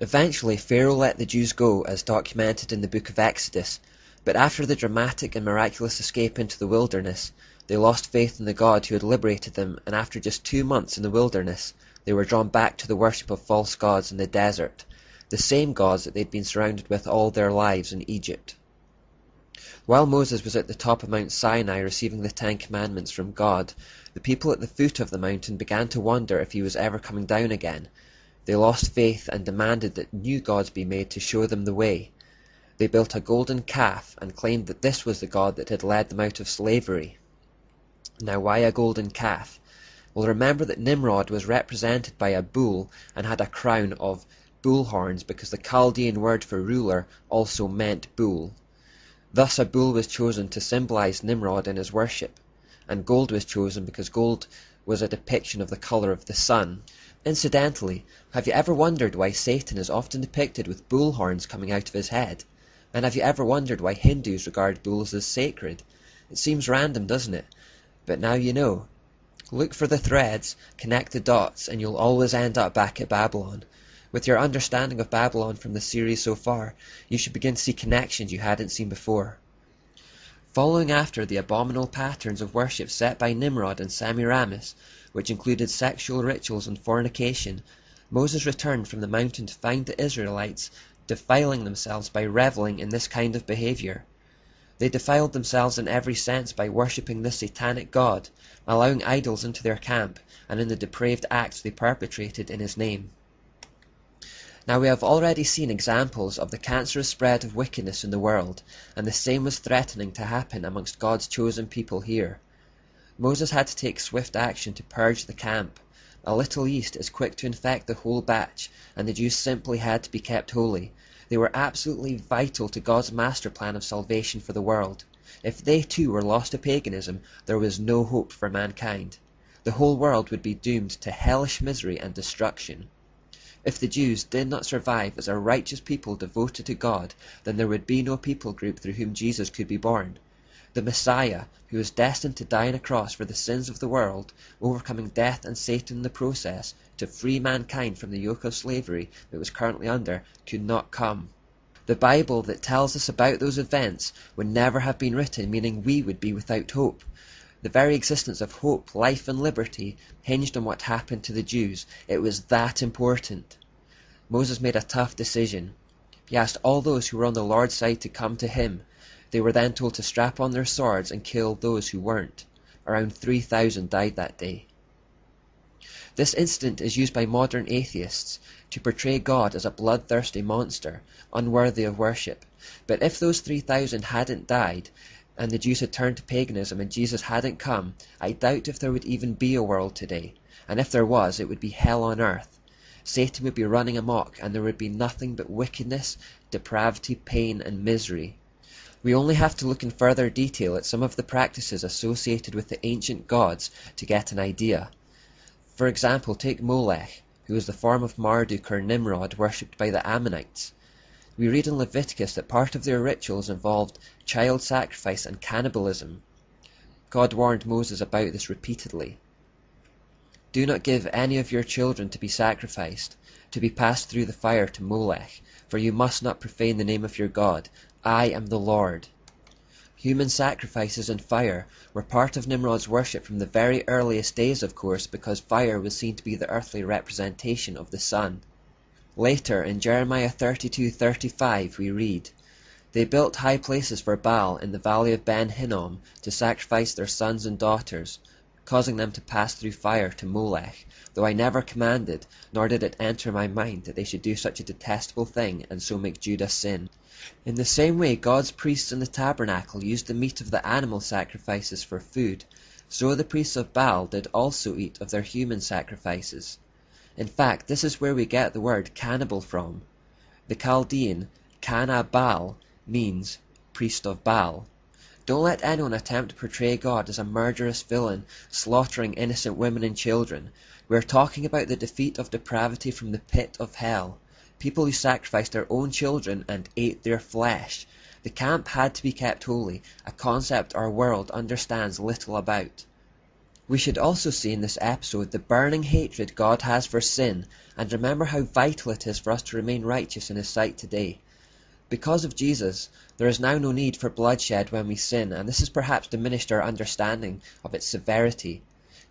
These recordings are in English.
Eventually, Pharaoh let the Jews go, as documented in the book of Exodus, but after the dramatic and miraculous escape into the wilderness, they lost faith in the God who had liberated them, and after just 2 months in the wilderness, they were drawn back to the worship of false gods in the desert, the same gods that they'd been surrounded with all their lives in Egypt. While Moses was at the top of Mount Sinai receiving the 10 Commandments from God, the people at the foot of the mountain began to wonder if he was ever coming down again. They lost faith and demanded that new gods be made to show them the way. They built a golden calf and claimed that this was the God that had led them out of slavery. Now, why a golden calf? Well, remember that Nimrod was represented by a bull and had a crown of bull horns because the Chaldean word for ruler also meant bull. Thus a bull was chosen to symbolize Nimrod in his worship, and gold was chosen because gold was a depiction of the color of the sun. Incidentally, have you ever wondered why Satan is often depicted with bull horns coming out of his head? And have you ever wondered why Hindus regard bulls as sacred? It seems random, doesn't it? But now you know. Look for the threads, connect the dots, and you'll always end up back at Babylon. With your understanding of Babylon from the series so far, you should begin to see connections you hadn't seen before. Following after the abominable patterns of worship set by Nimrod and Semiramis, which included sexual rituals and fornication, Moses returned from the mountain to find the Israelites defiling themselves by reveling in this kind of behavior. They defiled themselves in every sense by worshipping this satanic god, allowing idols into their camp, and in the depraved acts they perpetrated in his name. Now we have already seen examples of the cancerous spread of wickedness in the world, and the same was threatening to happen amongst God's chosen people here. Moses had to take swift action to purge the camp. A little yeast is quick to infect the whole batch, and the Jews simply had to be kept holy. They were absolutely vital to God's master plan of salvation for the world. If they too were lost to paganism, there was no hope for mankind. The whole world would be doomed to hellish misery and destruction. If the Jews did not survive as a righteous people devoted to God, then there would be no people group through whom Jesus could be born. The Messiah, who was destined to die on a cross for the sins of the world, overcoming death and Satan in the process, to free mankind from the yoke of slavery it was currently under, could not come. The Bible that tells us about those events would never have been written, meaning we would be without hope. The very existence of hope, life and liberty hinged on what happened to the Jews. It was that important. Moses made a tough decision. He asked all those who were on the Lord's side to come to him. They were then told to strap on their swords and kill those who weren't. Around 3,000 died that day. This incident is used by modern atheists to portray God as a bloodthirsty monster, unworthy of worship. But if those 3,000 hadn't died, and the Jews had turned to paganism and Jesus hadn't come, I doubt if there would even be a world today. And if there was, it would be hell on earth. Satan would be running amok, and there would be nothing but wickedness, depravity, pain, and misery. We only have to look in further detail at some of the practices associated with the ancient gods to get an idea. For example, take Molech, who was the form of Marduk or Nimrod worshipped by the Ammonites. We read in Leviticus that part of their rituals involved child sacrifice and cannibalism. God warned Moses about this repeatedly. Do not give any of your children to be sacrificed, to be passed through the fire to Molech, for you must not profane the name of your God. I am the Lord. Human sacrifices and fire were part of Nimrod's worship from the very earliest days, of course, because fire was seen to be the earthly representation of the sun. Later, in Jeremiah 32:35, we read, They built high places for Baal in the valley of Ben Hinnom to sacrifice their sons and daughters, causing them to pass through fire to Molech, though I never commanded, nor did it enter my mind that they should do such a detestable thing and so make Judah sin. In the same way God's priests in the tabernacle used the meat of the animal sacrifices for food, so the priests of Baal did also eat of their human sacrifices. In fact, this is where we get the word cannibal from. The Chaldean Baal means priest of Baal. Don't let anyone attempt to portray God as a murderous villain, slaughtering innocent women and children. We are talking about the defeat of depravity from the pit of hell. People who sacrificed their own children and ate their flesh. The camp had to be kept holy, a concept our world understands little about. We should also see in this episode the burning hatred God has for sin, and remember how vital it is for us to remain righteous in His sight today. Because of Jesus, there is now no need for bloodshed when we sin, and this has perhaps diminished our understanding of its severity.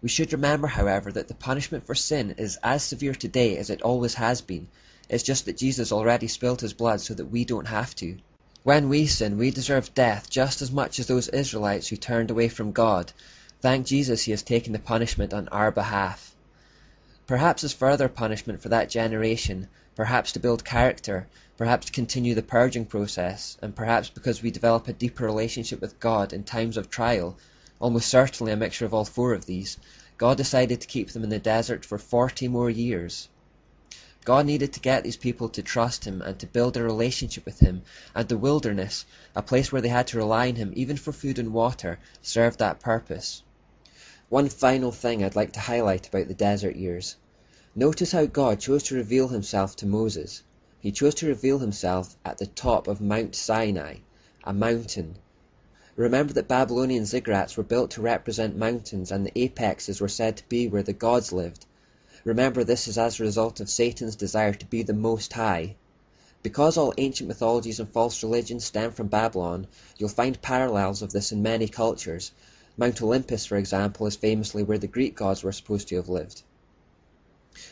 We should remember, however, that the punishment for sin is as severe today as it always has been. It's just that Jesus already spilled His blood so that we don't have to. When we sin, we deserve death just as much as those Israelites who turned away from God. Thank Jesus He has taken the punishment on our behalf. Perhaps as further punishment for that generation, perhaps to build character, perhaps to continue the purging process, and perhaps because we develop a deeper relationship with God in times of trial, almost certainly a mixture of all four of these, God decided to keep them in the desert for 40 more years. God needed to get these people to trust Him and to build a relationship with Him, and the wilderness, a place where they had to rely on Him even for food and water, served that purpose. One final thing I'd like to highlight about the desert years. Notice how God chose to reveal Himself to Moses. He chose to reveal Himself at the top of Mount Sinai, a mountain. Remember that Babylonian ziggurats were built to represent mountains, and the apexes were said to be where the gods lived. Remember, this is as a result of Satan's desire to be the Most High. Because all ancient mythologies and false religions stem from Babylon, you'll find parallels of this in many cultures. Mount Olympus, for example, is famously where the Greek gods were supposed to have lived.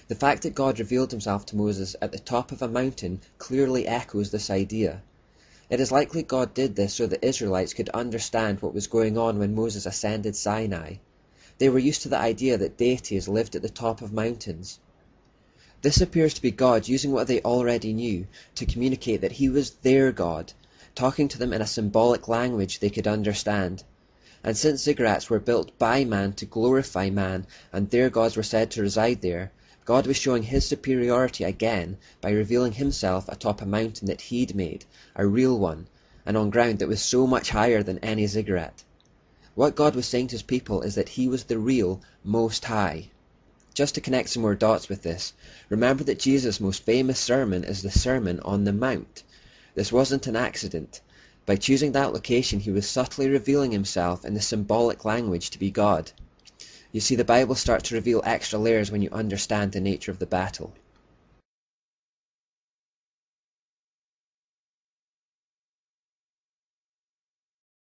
The fact that God revealed Himself to Moses at the top of a mountain clearly echoes this idea. It is likely God did this so the Israelites could understand what was going on when Moses ascended Sinai. They were used to the idea that deities lived at the top of mountains. This appears to be God using what they already knew to communicate that He was their God, talking to them in a symbolic language they could understand. And since ziggurats were built by man to glorify man, and their gods were said to reside there, God was showing His superiority again by revealing Himself atop a mountain that He'd made, a real one, and on ground that was so much higher than any ziggurat. What God was saying to His people is that He was the real Most High. Just to connect some more dots with this, remember that Jesus' most famous sermon is the Sermon on the Mount. This wasn't an accident. By choosing that location, He was subtly revealing Himself in the symbolic language to be God. You see, the Bible starts to reveal extra layers when you understand the nature of the battle.